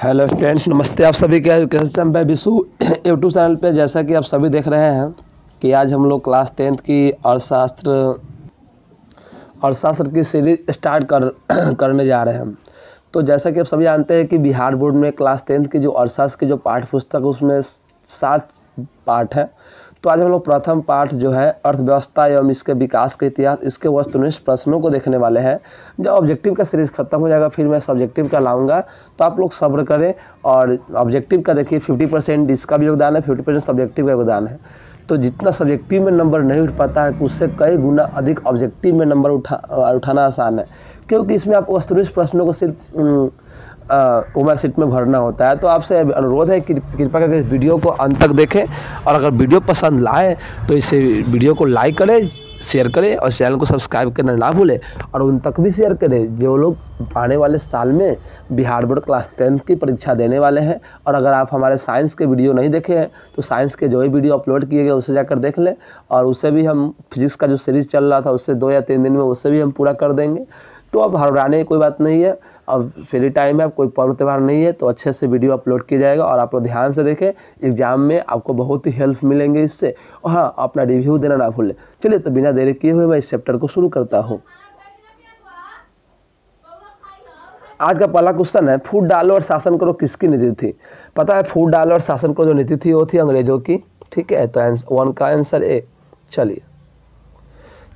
Hello students, नमस्ते। आप सभी का education by Vishu YouTube channel पे जैसा कि आप सभी देख रहे हैं कि आज हम लोग क्लास 10th की अर्थशास्त्र की सीरीज स्टार्ट करने जा रहे हैं। तो जैसा कि आप सभी जानते हैं कि बिहार बोर्ड में क्लास 10th की जो अर्थशास्त्र की जो पाठ्य पुस्तक है उसमें 7 पाठ है। तो आज हम लोग प्रथम पाठ जो है अर्थव्यवस्था एवं इसके विकास के इतिहास, इसके वस्तुनिष्ठ प्रश्नों को देखने वाले हैं। जब ऑब्जेक्टिव का सीरीज़ खत्म हो जाएगा फिर मैं सब्जेक्टिव का लाऊंगा, तो आप लोग सब्र करें। और ऑब्जेक्टिव का देखिए 50% इसका भी योगदान है, 50% सब्जेक्टिव का योगदान है। तो जितना सब्जेक्टिव में नंबर नहीं उठ पाता है उससे कई गुना अधिक ऑब्जेक्टिव में नंबर उठाना आसान है, क्योंकि इसमें आप वस्तुनिष्ठ प्रश्नों को सिर्फ ओवर सीट में भरना होता है। तो आपसे अनुरोध है कि कृपया करके इस वीडियो को अंत तक देखें, और अगर वीडियो पसंद लाए तो इस वीडियो को लाइक करें, शेयर करें और चैनल को सब्सक्राइब करना ना भूलें। और उन तक भी शेयर करें जो लोग आने वाले साल में बिहार बोर्ड क्लास 10th की परीक्षा देने वाले हैं। और अगर आप हमारे साइंस के वीडियो नहीं देखे हैं तो साइंस के जो भी वीडियो अपलोड किए गए उसे जाकर देख लें। और उससे भी हम फिजिक्स का जो सीरीज़ चल रहा था उससे 2 या 3 दिन में उससे भी हम पूरा कर देंगे। तो अब घबराने की कोई बात नहीं है, अब फ्री टाइम है, कोई पर्व त्यौहार नहीं है, तो अच्छे से वीडियो अपलोड किया जाएगा और आप लोग ध्यान से देखें। एग्जाम में आपको बहुत ही हेल्प मिलेंगे इससे। और हाँ, अपना रिव्यू देना ना भूलें। चलिए, तो बिना देरी किए हुए मैं इस चैप्टर को शुरू करता हूँ। आज का पहला क्वेश्चन है, फूट डालो और शासन करो किसकी नीति थी? पता है, फूट डालो और शासन करो जो नीति थी वो थी अंग्रेजों की। ठीक है, तो 1 का आंसर ए। चलिए,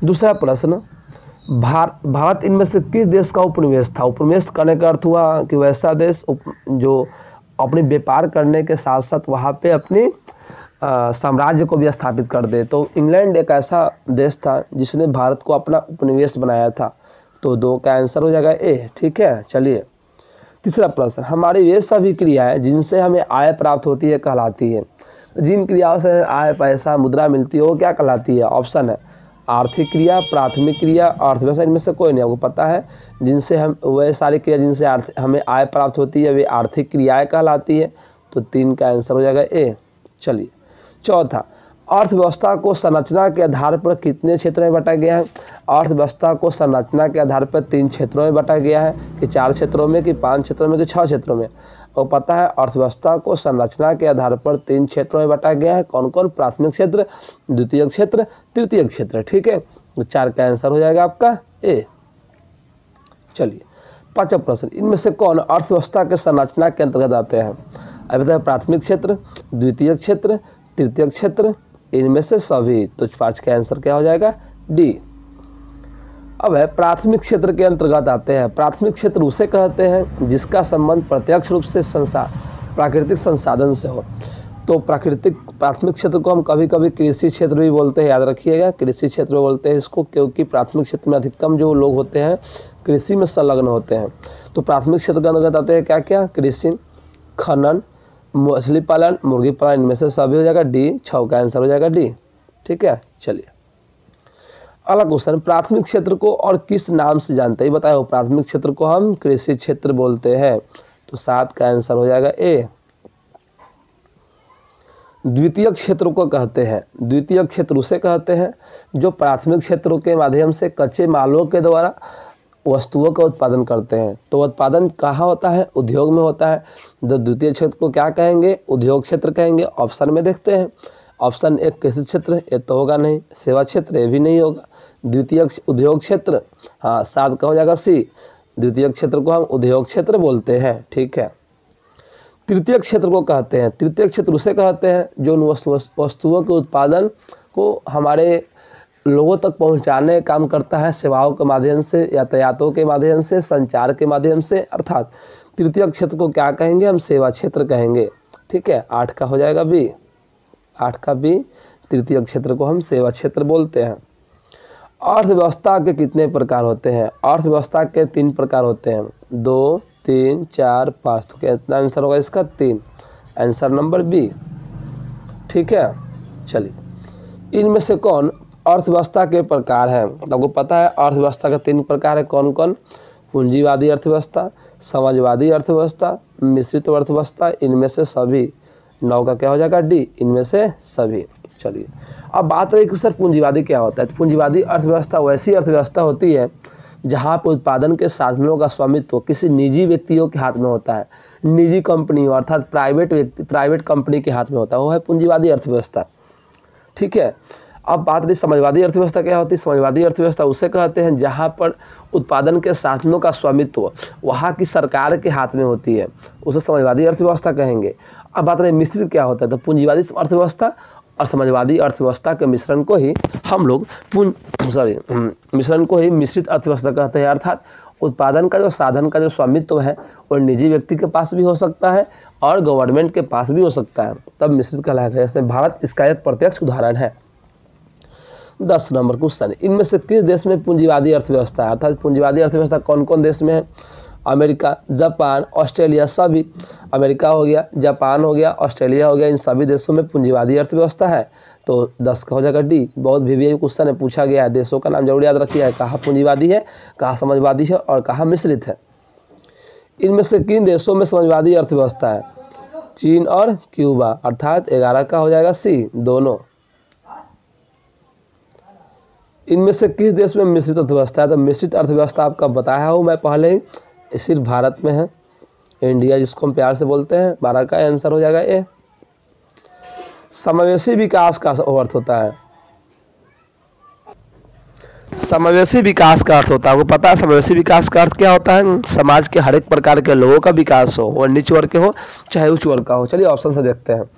दूसरा प्रश्न, भारत इनमें से किस देश का उपनिवेश था? उपनिवेश करने का अर्थ हुआ कि वैसा देश जो अपने व्यापार करने के साथ साथ वहाँ पे अपनी साम्राज्य को भी स्थापित कर दे। तो इंग्लैंड एक ऐसा देश था जिसने भारत को अपना उपनिवेश बनाया था। तो 2 का आंसर हो जाएगा ए। ठीक है, चलिए, तीसरा प्रश्न, हमारी वे सभी क्रियाएं जिनसे हमें आय प्राप्त होती है कहलाती है? जिन क्रियाओं से आय, पैसा, मुद्रा मिलती है वो क्या कहलाती है? ऑप्शन है आर्थिक क्रिया, प्राथमिक क्रिया, अर्थव्यवस्था। इनमें से कोई नहीं। आपको पता है जिनसे हम वह सारी क्रिया जिनसे हमें आय प्राप्त होती है वे आर्थिक क्रियाएं कहलाती है। तो 3 का आंसर हो जाएगा ए। चलिए, चौथा, अर्थव्यवस्था को संरचना के आधार पर कितने क्षेत्रों में बांटा गया है? अर्थव्यवस्था को संरचना के आधार पर 3 क्षेत्रों में बांटा गया है, कि 4 क्षेत्रों में, कि 5 क्षेत्रों में, कि 6 क्षेत्रों में? और पता है अर्थव्यवस्था को संरचना के आधार पर 3 क्षेत्रों में बांटा गया है। कौन कौन? प्राथमिक क्षेत्र, द्वितीयक क्षेत्र, तृतीयक क्षेत्र। ठीक है, तो 4 का आंसर हो जाएगा आपका ए। चलिए, 5वां प्रश्न, इनमें से कौन अर्थव्यवस्था के संरचना के अंतर्गत आते हैं? अब बताए, प्राथमिक क्षेत्र, द्वितीयक क्षेत्र, तृतीयक क्षेत्र, इनमें से सभी। तो 5 का आंसर क्या हो जाएगा? डी। अब है प्राथमिक क्षेत्र के अंतर्गत आते हैं। प्राथमिक क्षेत्र उसे कहते हैं जिसका संबंध प्रत्यक्ष रूप से प्राकृतिक संसाधन से हो। तो प्राथमिक क्षेत्र को हम कभी कभी कृषि क्षेत्र भी बोलते हैं, याद रखिएगा, कृषि क्षेत्र बोलते हैं इसको, क्योंकि प्राथमिक क्षेत्र में अधिकतम जो लोग होते हैं कृषि में संलग्न होते हैं। तो प्राथमिक क्षेत्र के अंतर्गत आते हैं क्या क्या? कृषि, खनन, मछली पालन, मुर्गी पालन, इनमें से सभी हो जाएगा डी। 6 का आंसर हो जाएगा डी। ठीक है, चलिए, अगला क्वेश्चन, प्राथमिक क्षेत्र को और किस नाम से जानते हैं? बताओ, प्राथमिक क्षेत्र को हम कृषि क्षेत्र बोलते हैं। तो 7 का आंसर हो जाएगा ए। द्वितीयक क्षेत्र को कहते हैं, द्वितीयक क्षेत्र उसे कहते हैं जो प्राथमिक क्षेत्रों के माध्यम से कच्चे मालों के द्वारा वस्तुओं का उत्पादन करते हैं। तो उत्पादन कहाँ होता है? उद्योग में होता है। तो द्वितीय क्षेत्र को क्या कहेंगे? उद्योग क्षेत्र कहेंगे। ऑप्शन में देखते हैं, ऑप्शन 1 कृषि क्षेत्र, ये तो होगा नहीं। सेवा क्षेत्र, ये भी नहीं होगा। द्वितीय उद्योग क्षेत्र, हाँ, 7 का हो जाएगा सी। द्वितीय क्षेत्र को हम उद्योग क्षेत्र बोलते हैं। ठीक है, तृतीय क्षेत्र को कहते हैं, तृतीय क्षेत्र उसे कहते हैं जो उन वस्तुओं के उत्पादन को हमारे लोगों तक पहुंचाने का काम करता है, सेवाओं के माध्यम से, यातायातों के माध्यम से, संचार के माध्यम से। अर्थात तृतीय क्षेत्र को क्या कहेंगे? हम सेवा क्षेत्र कहेंगे। ठीक है, 8 का हो जाएगा बी। 8 का बी, तृतीय क्षेत्र को हम सेवा क्षेत्र बोलते हैं। अर्थव्यवस्था के कितने प्रकार होते हैं? अर्थव्यवस्था के 3 प्रकार होते हैं, 2, 3, 4, 5। तो कितना आंसर होगा इसका? 3। Answer number B. ठीक है, चलिए, इनमें से कौन अर्थव्यवस्था के प्रकार हैं? आपको पता है अर्थव्यवस्था के 3 प्रकार है। कौन कौन? पूंजीवादी अर्थव्यवस्था, समाजवादी अर्थव्यवस्था, मिश्रित अर्थव्यवस्था, इनमें से सभी। 9 का क्या हो जाएगा? डी, इनमें से सभी। चलिए, अब बात रही कि सर पूंजीवादी क्या होता है। तो पूंजीवादी अर्थव्यवस्था वैसी अर्थव्यवस्था होती है जहाँ पर उत्पादन के साधनों का स्वामित्व किसी निजी व्यक्तियों के हाथ में होता है, निजी कंपनी अर्थात प्राइवेट कंपनी के हाथ में होता है, वो है पूंजीवादी अर्थव्यवस्था। ठीक है, अब बात रही समाजवादी अर्थव्यवस्था क्या होती है। समाजवादी अर्थव्यवस्था उसे कहते हैं जहाँ पर उत्पादन के साधनों का स्वामित्व वहाँ की सरकार के हाथ में होती है, उसे समाजवादी अर्थव्यवस्था कहेंगे। अब बात रही मिश्रित क्या होता है, तो पूंजीवादी अर्थव्यवस्था और समाजवादी अर्थव्यवस्था के मिश्रण को ही हम लोग मिश्रित अर्थव्यवस्था कहते हैं। अर्थात उत्पादन का जो साधन का जो स्वामित्व है वो निजी व्यक्ति के पास भी हो सकता है और गवर्नमेंट के पास भी हो सकता है, तब मिश्रित कहलाएगा। जैसे भारत इसका एक प्रत्यक्ष उदाहरण है। 10 नंबर क्वेश्चन, इनमें से किस देश में पूंजीवादी अर्थव्यवस्था है। अर्थात पूंजीवादी अर्थव्यवस्था कौन कौन देश में है। अमेरिका, जापान, ऑस्ट्रेलिया, सभी। अमेरिका हो गया, जापान हो गया, ऑस्ट्रेलिया हो गया, इन सभी देशों में पूंजीवादी अर्थव्यवस्था है। तो 10 का हो जाएगा डी। बहुत VVI क्वेश्चन है, पूछा गया है। देशों का नाम जरूर याद रखिए, कहाँ पूंजीवादी है, कहाँ समाजवादी है और कहाँ मिश्रित है। इनमें से किन देशों में समाजवादी अर्थव्यवस्था है। चीन और क्यूबा, अर्थात 11 का हो जाएगा सी, दोनों। इनमें से किस देश में मिश्रित अर्थव्यवस्था है। तो मिश्रित अर्थव्यवस्था आपका बताया हूँ मैं पहले ही, सिर्फ भारत में है, इंडिया जिसको हम प्यार से बोलते हैं। 12 का आंसर हो जाएगा ए। समावेशी विकास का अर्थ होता है। समावेशी विकास का अर्थ होता है, आपको पता है समावेशी विकास का अर्थ क्या होता है। समाज के हर एक प्रकार के लोगों का विकास हो, वो नीचे वर्ग के हो चाहे उच्च वर्ग का हो। चलिए ऑप्शन से देखते हैं।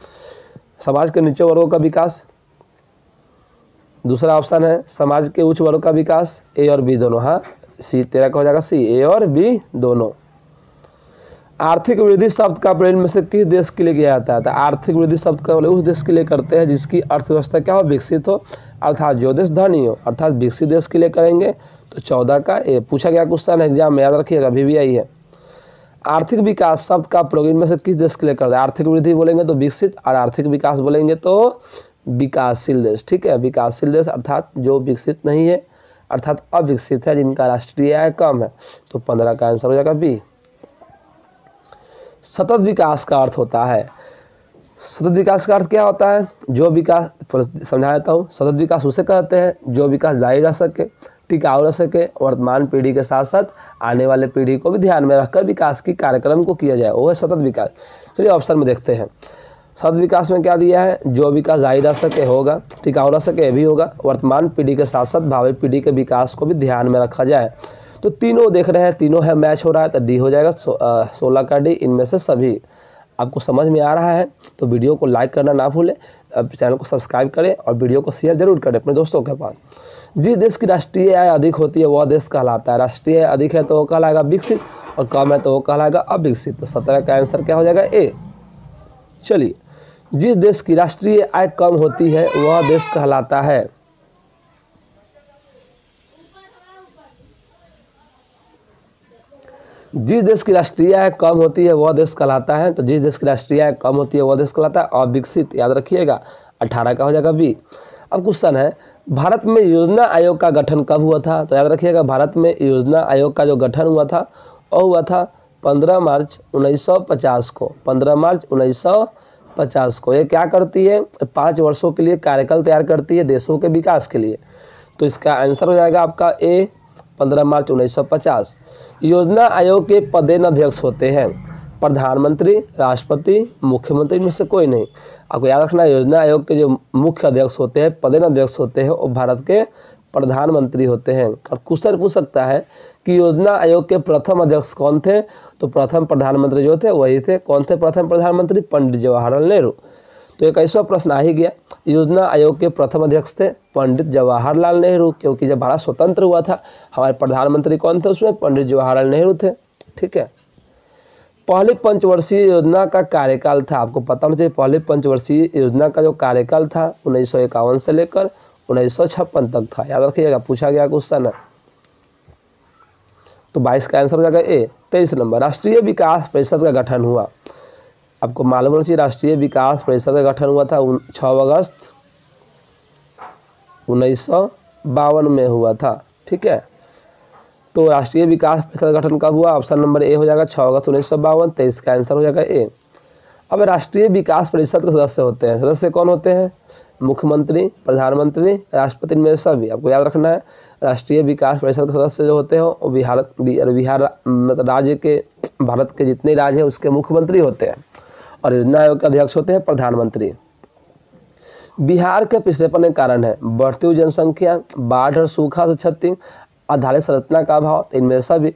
समाज के नीचे वर्गों का विकास, दूसरा ऑप्शन है समाज के उच्च वर्ग का विकास, ए और बी दोनों। हाँ, सी 13 का हो जाएगा सी, ए और बी दोनों। आर्थिक वृद्धि शब्द का प्रयोग में से किस देश के लिए किया जाता है। तो आर्थिक वृद्धि शब्द का प्रयोग उस देश के लिए करते हैं जिसकी अर्थव्यवस्था क्या हो, विकसित हो, अर्थात जो देश धनी हो, अर्थात विकसित देश के लिए करेंगे। तो 14 का ए पूछा गया क्वेश्चन है, एग्जाम में याद रखिएगा, VVI है। आर्थिक विकास शब्द का प्रयोग इनमें से किस देश के लिए करते हैं। आर्थिक वृद्धि बोलेंगे तो विकसित, और आर्थिक विकास बोलेंगे तो विकासशील देश। ठीक है, विकासशील देश अर्थात जो विकसित नहीं है, अर्थात अविकसित है, जिनका राष्ट्रीय आय कम है। तो 15 का आंसर हो जाएगा बी। सतत विकास का अर्थ होता है। सतत विकास का अर्थ क्या होता है, जो विकास, समझा देता हूँ। सतत विकास उसे कहते हैं जो विकास जारी रह सके, टिकाऊ रह सके, वर्तमान पीढ़ी के साथ साथ आने वाले पीढ़ी को भी ध्यान में रखकर विकास की कार्यक्रम को किया जाए, वो है सतत विकास। चलिए ऑप्शन में देखते हैं। सतत विकास में क्या दिया है, जो विकास जारी रह सके होगा, टिकाऊ रह सके भी होगा, वर्तमान पीढ़ी के साथ साथ भावी पीढ़ी के विकास को भी ध्यान में रखा जाए। तो तीनों देख रहे हैं, तीनों है, मैच हो रहा है, तो डी हो जाएगा 16 का डी। इनमें से सभी आपको समझ में आ रहा है तो वीडियो को लाइक करना ना भूलें, चैनल को सब्सक्राइब करें और वीडियो को शेयर जरूर करें अपने दोस्तों के पास। जिस देश की राष्ट्रीय आय अधिक होती है वह देश कहलाता है। राष्ट्रीय आय अधिक है तो वो कहलाएगा विकसित और कम है तो वो कहलाएगा अविकसित। तो 17 का आंसर क्या हो जाएगा ए। चलिए, जिस देश की राष्ट्रीय आय कम होती है वह देश कहलाता है, जिस देश की राष्ट्रीय आय कम होती है वह देश कहलाता है। तो जिस देश की राष्ट्रीय आय कम होती है वह देश कहलाता है अविकसित, याद रखिएगा। 18 का हो जाएगा बी। अब क्वेश्चन है, भारत में योजना आयोग का गठन कब हुआ था। तो याद रखिएगा, भारत में योजना आयोग का जो गठन हुआ था वो हुआ था 15 मार्च 1950 को। 15 मार्च 1950 को। ये क्या करती है, 5 वर्षों के लिए कार्यकाल तैयार करती है देशों के विकास के लिए। तो इसका आंसर हो जाएगा आपका ए, 15 मार्च 1950। योजना आयोग के पदेन अध्यक्ष होते हैं प्रधानमंत्री, राष्ट्रपति, मुख्यमंत्री में से कोई नहीं। आपको याद रखना है, योजना आयोग के जो मुख्य अध्यक्ष होते हैं, पदेन अध्यक्ष होते हैं, वो भारत के प्रधानमंत्री होते हैं। और क्वेश्चन पूछ सकता है कि योजना आयोग के प्रथम अध्यक्ष कौन थे। तो प्रथम प्रधानमंत्री जो थे वही थे, कौन थे प्रथम प्रधानमंत्री, पंडित जवाहरलाल नेहरू। तो 21वां प्रश्न आ ही गया, योजना आयोग के प्रथम अध्यक्ष थे पंडित जवाहरलाल नेहरू, क्योंकि जब भारत स्वतंत्र हुआ था हमारे प्रधानमंत्री कौन थे उसमें, पंडित जवाहरलाल नेहरू थे। ठीक है, पहली पंचवर्षीय योजना का कार्यकाल था, आपको पता होना चाहिए, पहली पंचवर्षीय योजना का जो कार्यकाल था 1951 से लेकर 1956 तक था। याद रखिएगा, पूछा गया क्वेश्चन है। तो 22 का आंसर हो जाएगा ए। 23 नंबर, राष्ट्रीय विकास परिषद का गठन हुआ। आपको मालूम होना चाहिए, राष्ट्रीय विकास परिषद का गठन हुआ था 6 अगस्त 1952 में हुआ था। ठीक है, तो राष्ट्रीय विकास परिषद का गठन कब हुआ, ऑप्शन नंबर ए हो जाएगा 6 अगस्त 1952। 23 का आंसर हो जाएगा ए। अब राष्ट्रीय विकास परिषद के सदस्य होते हैं, सदस्य कौन होते हैं, मुख्यमंत्री, प्रधानमंत्री, राष्ट्रपति में सभी। आपको याद रखना है, राष्ट्रीय विकास परिषद के सदस्य जो होते हैं वो बिहार मतलब राज्य के भारत के जितने राज्य हैं उसके मुख्यमंत्री होते हैं और योजना आयोग के अध्यक्ष होते हैं प्रधानमंत्री। बिहार के पिछड़ेपन के कारण है बढ़ती हुई जनसंख्या, बाढ़ और सूखा से क्षति, आधारित संरचना का अभाव। तो इनमें सभी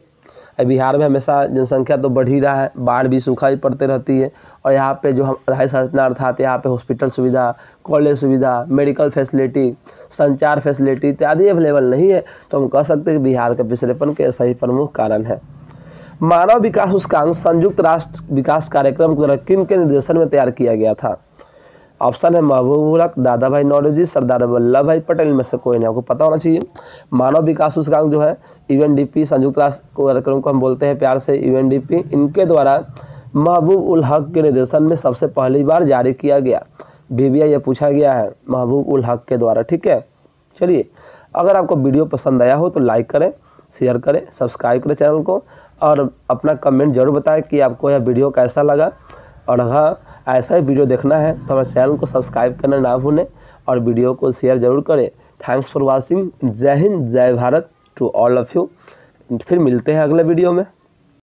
बिहार में हमेशा जनसंख्या तो बढ़ ही रहा है, बाढ़ भी सूखा भी पड़ते रहती है और यहाँ पे जो हम आधारित संरचना अर्थात यहाँ पे हॉस्पिटल सुविधा, कॉलेज सुविधा, मेडिकल फैसिलिटी, संचार फैसिलिटी इत्यादि अवेलेबल नहीं है। तो हम कह सकते हैं कि बिहार के पिछड़ेपन के सही प्रमुख कारण है। मानव विकास सूचकांक संयुक्त राष्ट्र विकास कार्यक्रम द्वारा किन के निर्देशन में तैयार किया गया था? ऑप्शन है महबूब उल हक, दादा भाई नौरोजी, सरदार वल्लभ भाई पटेल में से कोई नहीं। आपको पता होना चाहिए मानव विकास सूचकांक जो है यूएनडीपी संयुक्त राष्ट्र कार्यक्रम को हम बोलते हैं प्यार से यूएनडीपी, इनके द्वारा महबूब उल हक के निर्देशन में सबसे पहली बार जारी किया गया। बीबीआई ये पूछा गया है महबूब उल हक के द्वारा। ठीक है, चलिए अगर आपको वीडियो पसंद आया हो तो लाइक करें, शेयर करें, सब्सक्राइब करें चैनल को और अपना कमेंट जरूर बताएं कि आपको यह वीडियो कैसा लगा। और हाँ, ऐसा ही वीडियो देखना है तो हमारे चैनल को सब्सक्राइब करना ना भूलें और वीडियो को शेयर जरूर करें। Thanks for watching. जय हिंद, जय Bharat to all of you. फिर मिलते हैं अगले वीडियो में।